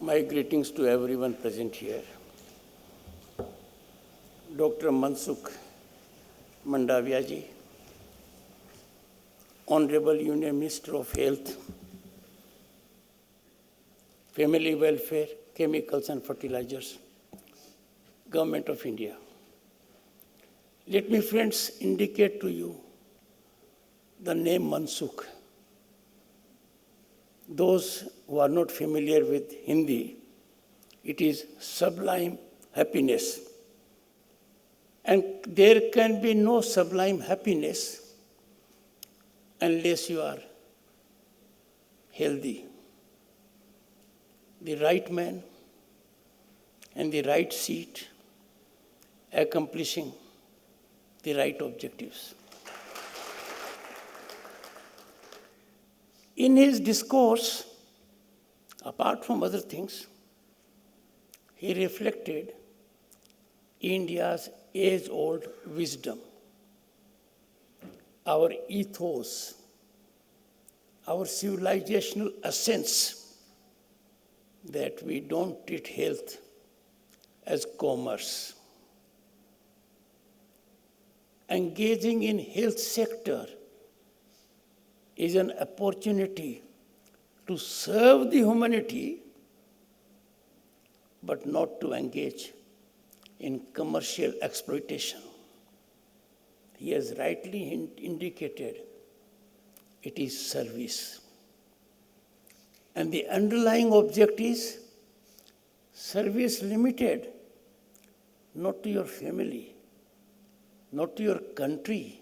My greetings to everyone present here. Dr. Mansukh Mandavia ji, Honorable Union Minister of Health, Family Welfare, Chemicals and Fertilizers, Government of India. Let me, friends, indicate to you the name Mansukh. Those who are not familiar with Hindi, it is sublime happiness. And there can be no sublime happiness unless you are healthy. The right man and the right seat, accomplishing the right objectives. In his discourse, apart from other things, he reflected India's age-old wisdom, our ethos, our civilizational essence, that we don't treat health as commerce. Engaging in health sector is an opportunity to serve the humanity, but not to engage in commercial exploitation. He has rightly indicated it is service. And the underlying object is service limited, not to your family, not to your country,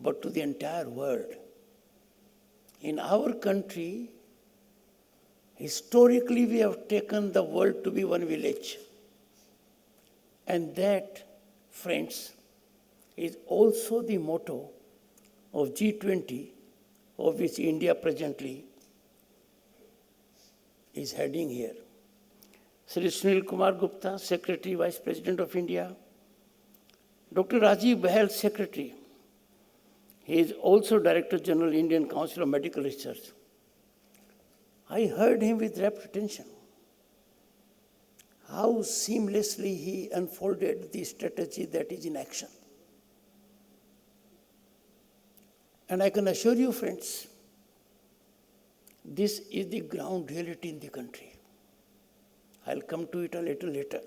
but to the entire world. In our country, historically we have taken the world to be one village. And that, friends, is also the motto of G20, of which India presently is heading here. Shri Sunil Kumar Gupta, Secretary, Vice President of India. Dr. Rajiv Bahel, Secretary. He is also Director General, Indian Council of Medical Research. I heard him with rapt attention. How seamlessly he unfolded the strategy that is in action. And I can assure you, friends, this is the ground reality in the country. I'll come to it a little later.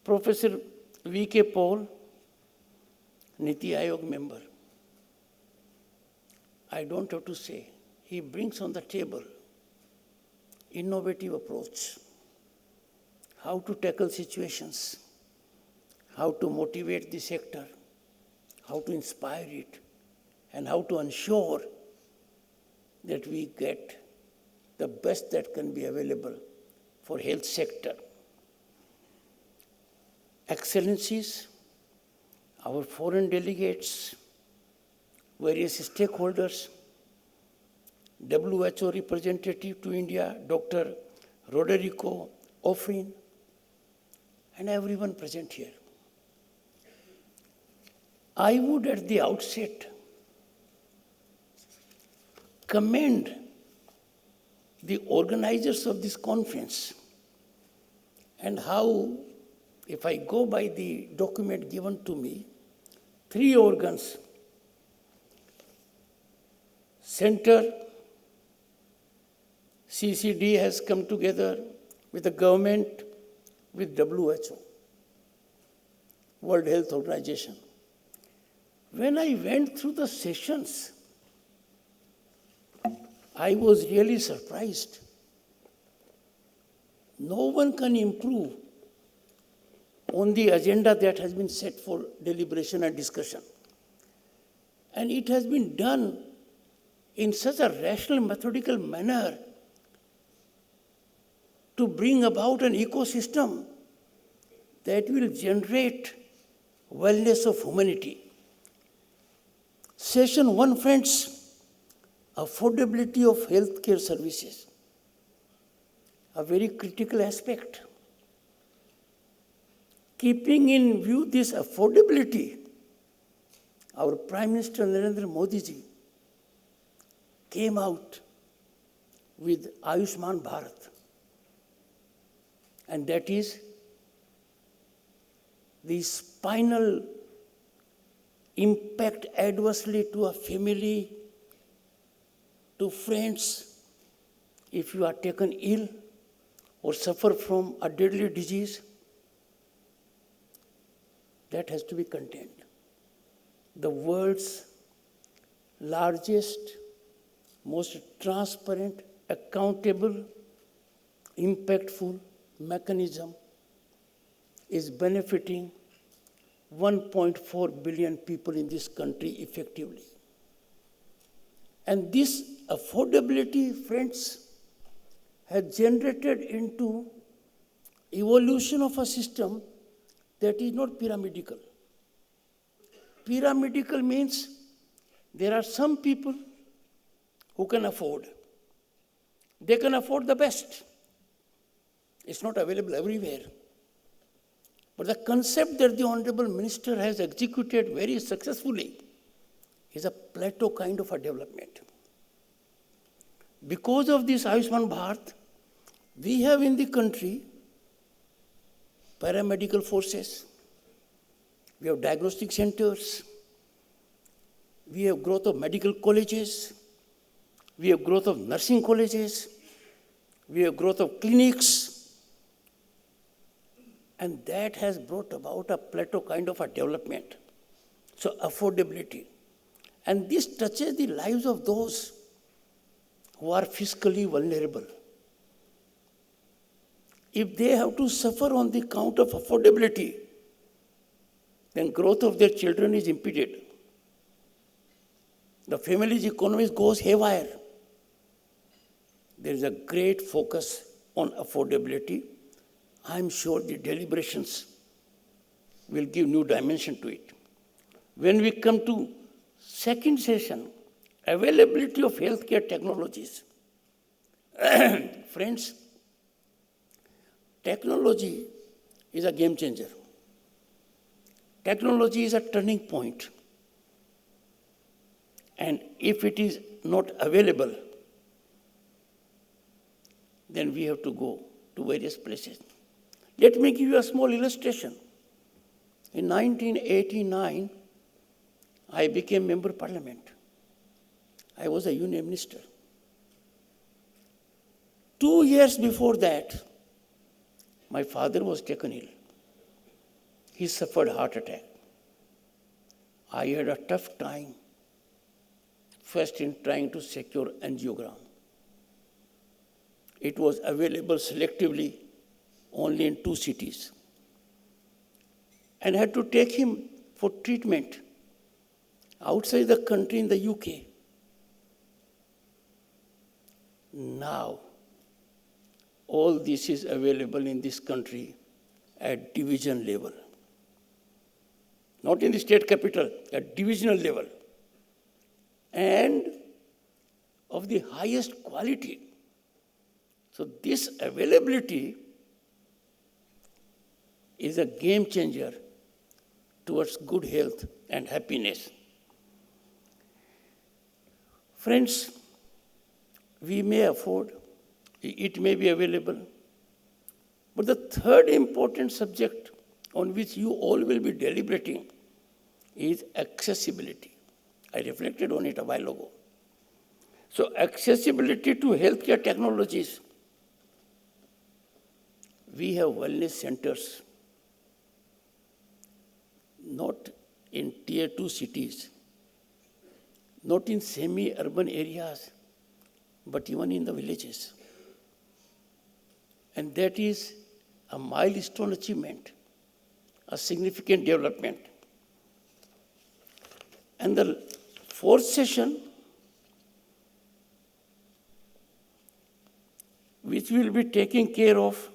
Professor V.K. Paul, Niti Aayog member. I don't have to say, he brings on the table innovative approach, how to tackle situations, how to motivate the sector, how to inspire it, and how to ensure that we get the best that can be available for health sector. Excellencies, our foreign delegates, various stakeholders, WHO representative to India, Dr. Roderico Offrin, and everyone present here. I would at the outset commend the organizers of this conference and how, if I go by the document given to me, 3 organs, Center, CCD has come together with the government, with WHO, World Health Organization. When I went through the sessions, I was really surprised. No one can improve on the agenda that has been set for deliberation and discussion. And it has been done in such a rational, methodical manner to bring about an ecosystem that will generate wellness of humanity. Session 1, friends, affordability of healthcare services, a very critical aspect. Keeping in view this affordability, our Prime Minister Narendra Modi ji came out with Ayushman Bharat, and that is the spinal impact adversely to a family, to friends, if you are taken ill or suffer from a deadly disease. That has to be contained. The world's largest, most transparent, accountable, impactful mechanism is benefiting 1.4 billion people in this country effectively. And this affordability, friends, has generated into evolution of a system that is not pyramidal. Pyramidal means there are some people who can afford. They can afford the best. It's not available everywhere. But the concept that the Honorable Minister has executed very successfully is a plateau kind of a development. Because of this Ayushman Bharat, we have in the country paramedical forces, we have diagnostic centers, we have growth of medical colleges, we have growth of nursing colleges, we have growth of clinics, and that has brought about a plateau kind of a development. So affordability. And this touches the lives of those who are fiscally vulnerable. If they have to suffer on the count of affordability, then growth of their children is impeded. The family's economy goes haywire. There is a great focus on affordability. I'm sure the deliberations will give new dimension to it. When we come to second session, availability of healthcare technologies. Friends, technology is a game changer. Technology is a turning point. And if it is not available, then we have to go to various places. Let me give you a small illustration. In 1989, I became Member of Parliament. I was a Union Minister. 2 years before that, my father was taken ill. He suffered heart attack. I had a tough time, first in trying to secure angiogram. It was available selectively only in 2 cities. And I had to take him for treatment outside the country in the UK. Now, all this is available in this country at division level. Not in the state capital, at divisional level. And of the highest quality. So this availability is a game changer towards good health and happiness. Friends, we may afford, it may be available, but the third important subject on which you all will be deliberating is accessibility. I reflected on it a while ago. So accessibility to healthcare technologies. We have wellness centers, not in tier 2 cities, not in semi-urban areas, but even in the villages. And that is a milestone achievement, a significant development. And the fourth session, which will be taking care of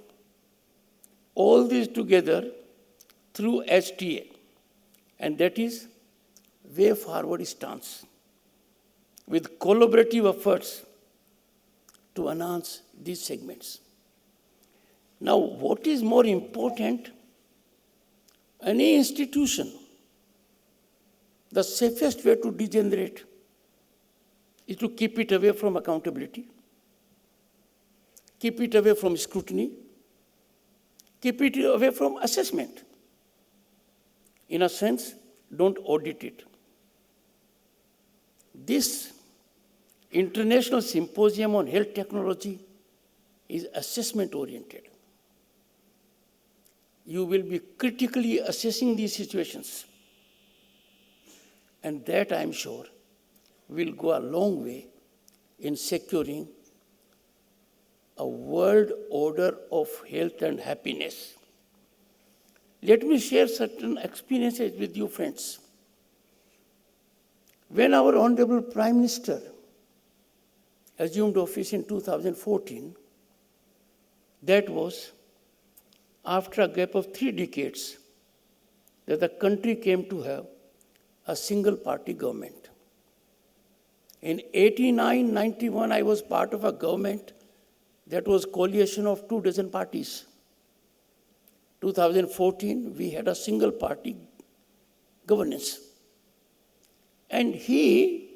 all this together through HTA, and that is way forward stance, with collaborative efforts to enhance these segments. Now, what is more important? Any institution, the safest way to degenerate is to keep it away from accountability, keep it away from scrutiny, Keep it away from assessment. In a sense, don't audit it. This International Symposium on Health Technology is assessment-oriented. You will be critically assessing these situations. And that, I'm sure, will go a long way in securing a world order of health and happiness. Let me share certain experiences with you, friends. When our Honorable Prime Minister assumed office in 2014, that was after a gap of 3 decades that the country came to have a single-party government. In 89-91, I was part of a government that was coalition of 24 parties. 2014, we had a single-party governance. And he,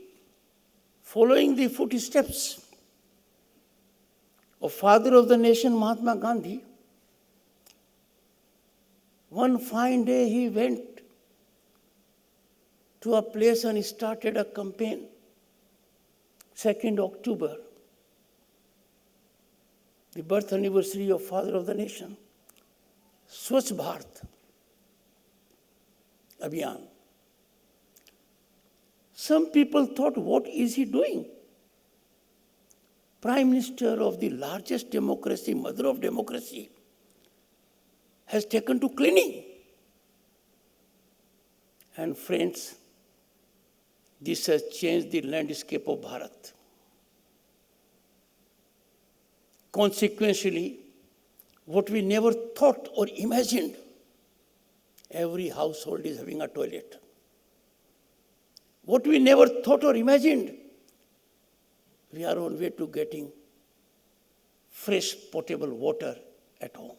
following the footsteps of father of the nation, Mahatma Gandhi, one fine day he went to a place and he started a campaign, 2nd October, the birth anniversary of father of the nation, Swachh Bharat Abhiyan. Some people thought, what is he doing? Prime Minister of the largest democracy, mother of democracy, has taken to cleaning. And friends, this has changed the landscape of Bharat. Consequently, what we never thought or imagined, every household is having a toilet. What we never thought or imagined, we are on way to getting fresh potable water at home.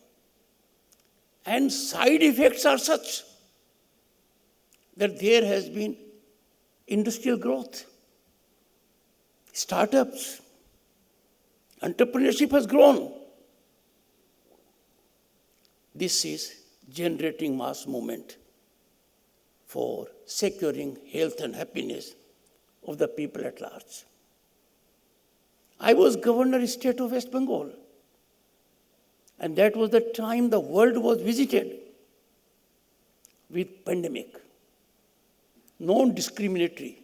And side effects are such that there has been industrial growth, startups, entrepreneurship has grown. This is generating mass movement for securing health and happiness of the people at large. I was Governor State of West Bengal, and that was the time the world was visited with pandemic, non-discriminatory,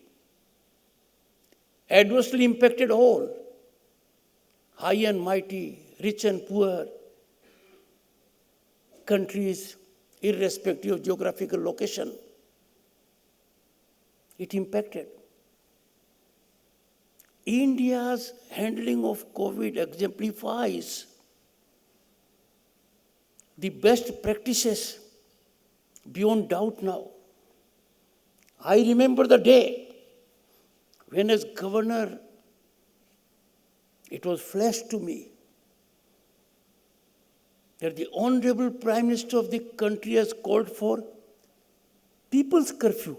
adversely impacted all, high and mighty, rich and poor, countries, irrespective of geographical location. It impacted. India's handling of COVID exemplifies the best practices beyond doubt now. I remember the day when, as governor, it was flashed to me that the Honorable Prime Minister of the country has called for people's curfew.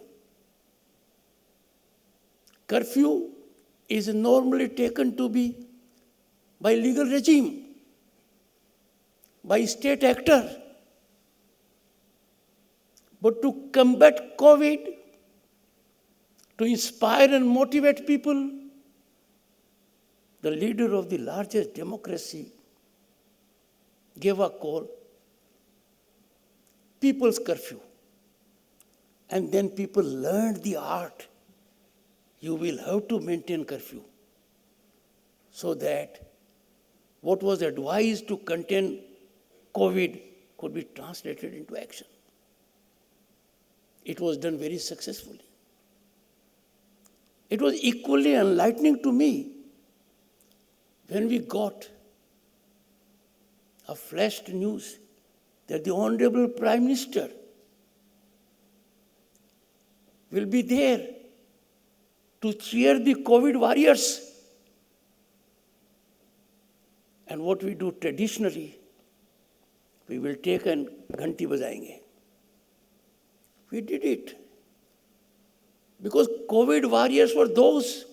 Curfew is normally taken to be by legal regime, by state actor. But to combat COVID, to inspire and motivate people, the leader of the largest democracy gave a call, people's curfew. And then people learned the art. You will have to maintain curfew so that what was advised to contain COVID could be translated into action. It was done very successfully. It was equally enlightening to me when we got a flashed news that the Honorable Prime Minister will be there to cheer the COVID warriors. And what we do traditionally, we will take and ghanti bajayenge. We did it. Because COVID warriors were those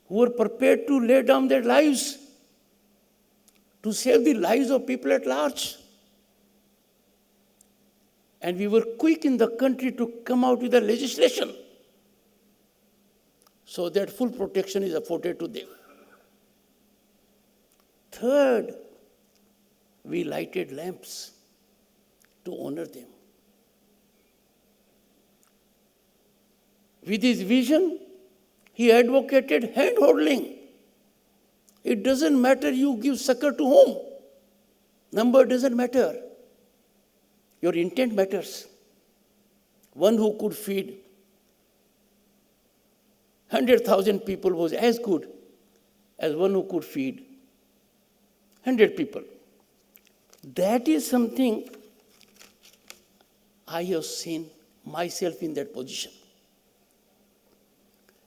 who were prepared to lay down their lives to save the lives of people at large. And we were quick in the country to come out with a legislation so that full protection is afforded to them. Third, we lighted lamps to honor them. With his vision, he advocated hand-holding. It doesn't matter you give succor to whom. Number doesn't matter. Your intent matters. One who could feed 100,000 people was as good as one who could feed 100 people. That is something I have seen myself in that position.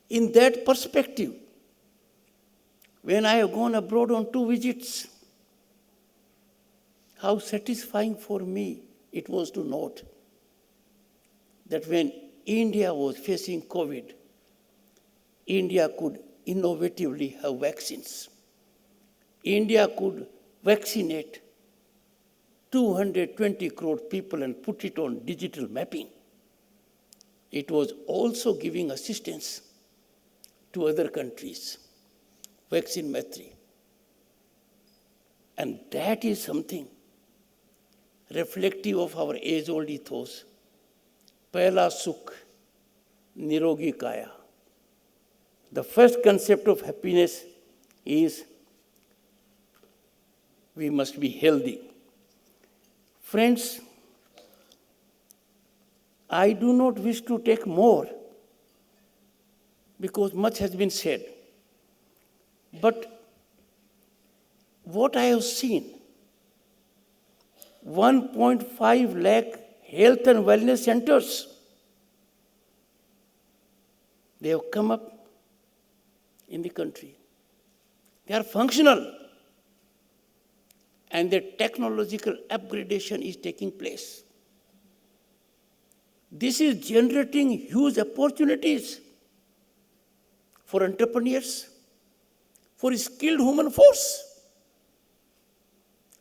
In that perspective, when I have gone abroad on 2 visits, how satisfying for me it was to note that when India was facing COVID, India could innovatively have vaccines. India could vaccinate 220 crore people and put it on digital mapping. It was also giving assistance to other countries, vaccine mastery. And that is something reflective of our age-old ethos. Pehla sukh, nirogi kaya. The first concept of happiness is we must be healthy. Friends, I do not wish to take more because much has been said. But what I have seen, 1.5 lakh health and wellness centers, they have come up in the country. They are functional. And the technological upgradation is taking place. This is generating huge opportunities for entrepreneurs, for skilled human force.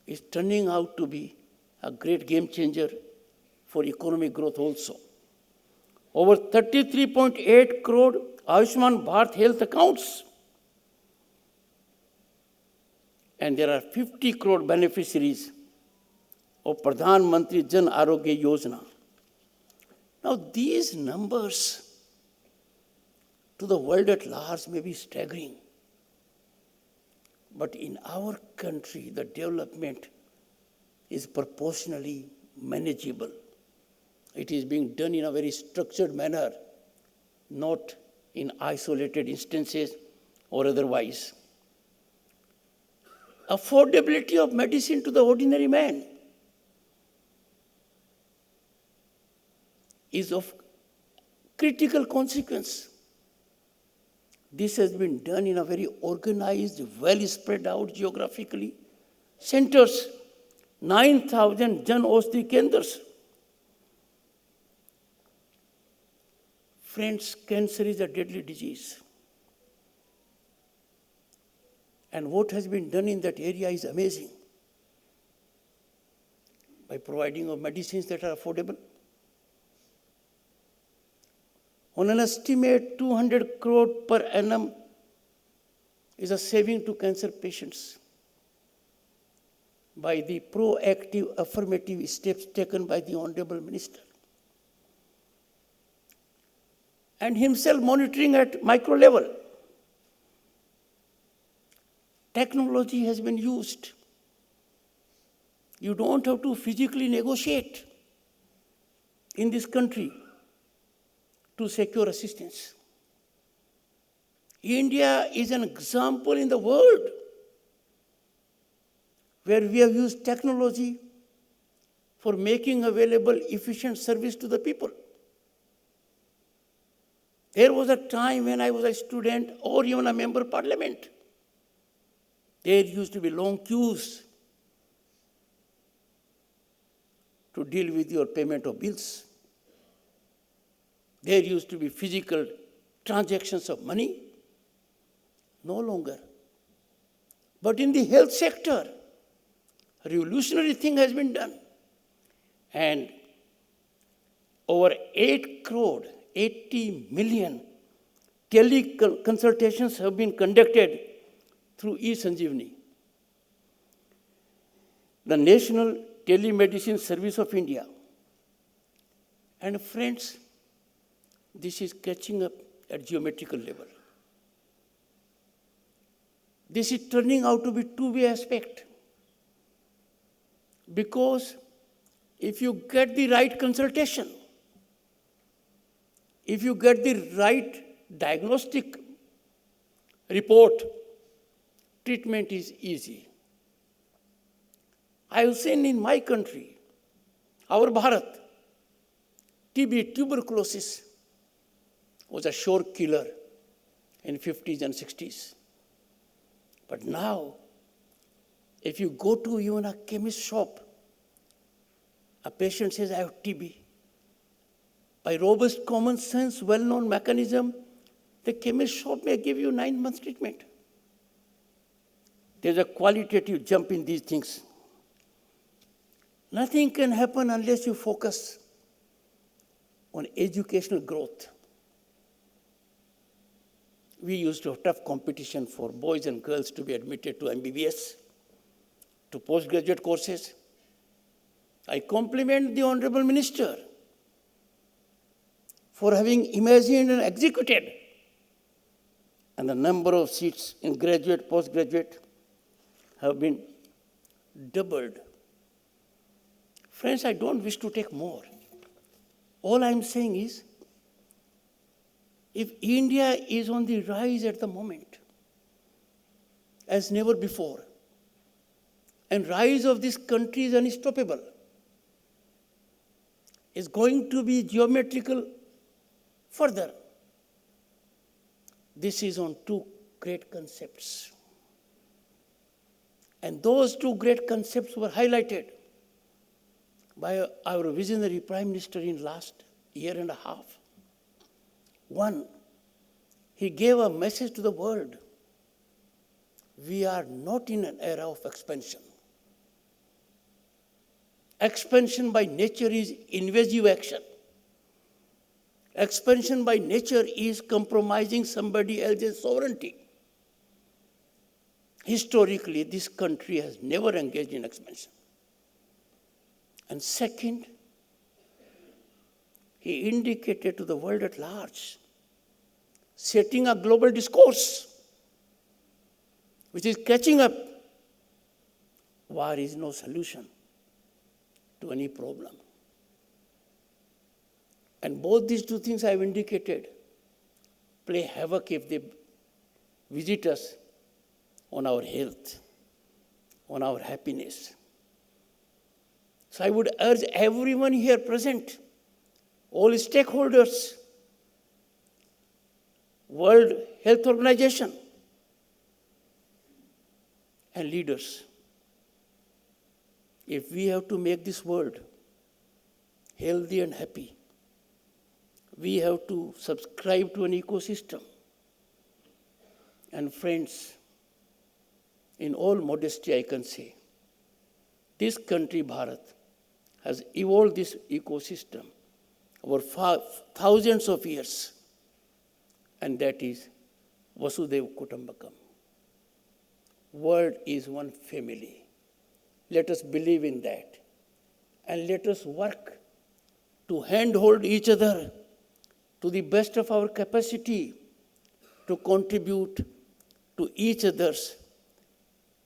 It's turning out to be a great game changer for economic growth also. Over 33.8 crore Ayushman Bharat health accounts. And there are 50 crore beneficiaries of Pradhan Mantri Jan Arogya Yojana. Now these numbers to the world at large may be staggering. But in our country, the development is proportionally manageable. It is being done in a very structured manner, not in isolated instances or otherwise. Affordability of medicine to the ordinary man is of critical consequence. This has been done in a very organized, well spread out geographically. Centers, 9,000 Jan Aushadhi Kendras. Friends, cancer is a deadly disease. And what has been done in that area is amazing. By providing of medicines that are affordable. On an estimate, 200 crore per annum is a saving to cancer patients by the proactive, affirmative steps taken by the Hon'ble Minister. And himself monitoring at micro level. Technology has been used. You don't have to physically negotiate in this country to secure assistance. India is an example in the world where we have used technology for making available efficient service to the people. There was a time when I was a student or even a member of parliament. There used to be long queues to deal with your payment of bills. There used to be physical transactions of money. No longer. But in the health sector, a revolutionary thing has been done. And over 8 crore, 80 million teleconsultations have been conducted through e-Sanjeevani. The National Telemedicine Service of India. And friends, this is catching up at geometrical level. This is turning out to be two-way aspect. Because if you get the right consultation, if you get the right diagnostic report, treatment is easy. I have seen in my country, our Bharat, TB, tuberculosis, was a sure killer in 50s and 60s. But now, if you go to even a chemist shop, a patient says, I have TB. By robust common sense, well-known mechanism, the chemist shop may give you 9 months treatment. There's a qualitative jump in these things. Nothing can happen unless you focus on educational growth. We used to have tough competition for boys and girls to be admitted to MBBS, to postgraduate courses. I compliment the Honorable Minister for having imagined and executed. And the number of seats in graduate, postgraduate have been doubled. Friends, I don't wish to take more. All I'm saying is, if India is on the rise at the moment, as never before, and rise of this country is unstoppable, is going to be geometrical further. This is on two great concepts. And those two great concepts were highlighted by our visionary Prime Minister in last year and a half. One, he gave a message to the world. We are not in an era of expansion. Expansion by nature is invasive action. Expansion by nature is compromising somebody else's sovereignty. Historically, this country has never engaged in expansion. And second, he indicated to the world at large, setting a global discourse which is catching up. War is no solution to any problem. And both these two things I have indicated play havoc if they visit us on our health, on our happiness. So I would urge everyone here present, all stakeholders, World Health Organization, and leaders, if we have to make this world healthy and happy, we have to subscribe to an ecosystem. And friends, in all modesty I can say, this country, Bharat, has evolved this ecosystem over thousands of years, and that is Vasudhaiva Kutumbakam. World is one family. Let us believe in that, and let us work to handhold each other to the best of our capacity to contribute to each other's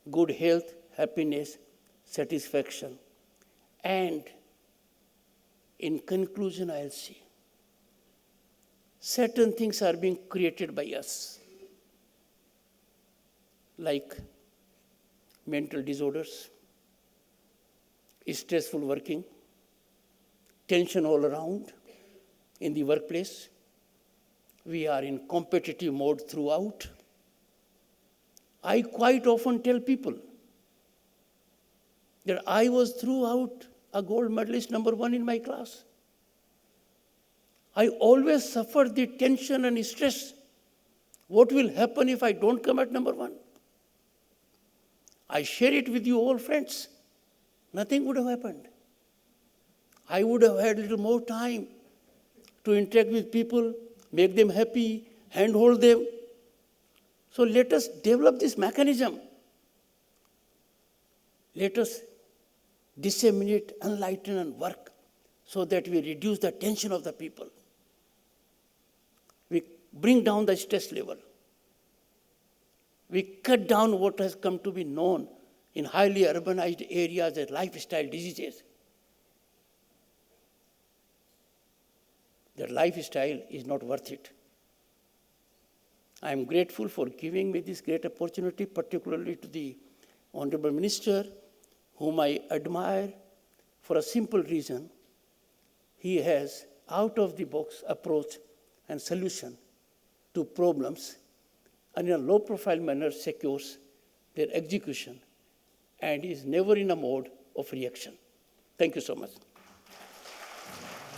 good health, happiness, satisfaction. And in conclusion, I'll say, certain things are being created by us, like mental disorders, stressful working, tension all around in the workplace. We are in competitive mode throughout. I quite often tell people that I was throughout a gold medalist #1 in my class. I always suffered the tension and stress. What will happen if I don't come at #1? I share it with you all, friends. Nothing would have happened. I would have had a little more time to interact with people, make them happy, handhold them. So let us develop this mechanism. Let us disseminate, enlighten, and work so that we reduce the tension of the people. We bring down the stress level. We cut down what has come to be known in highly urbanized areas as lifestyle diseases. That lifestyle is not worth it. I am grateful for giving me this great opportunity, particularly to the Honorable Minister, whom I admire for a simple reason. He has out-of-the-box approach and solution to problems, and in a low-profile manner secures their execution and is never in a mode of reaction. Thank you so much.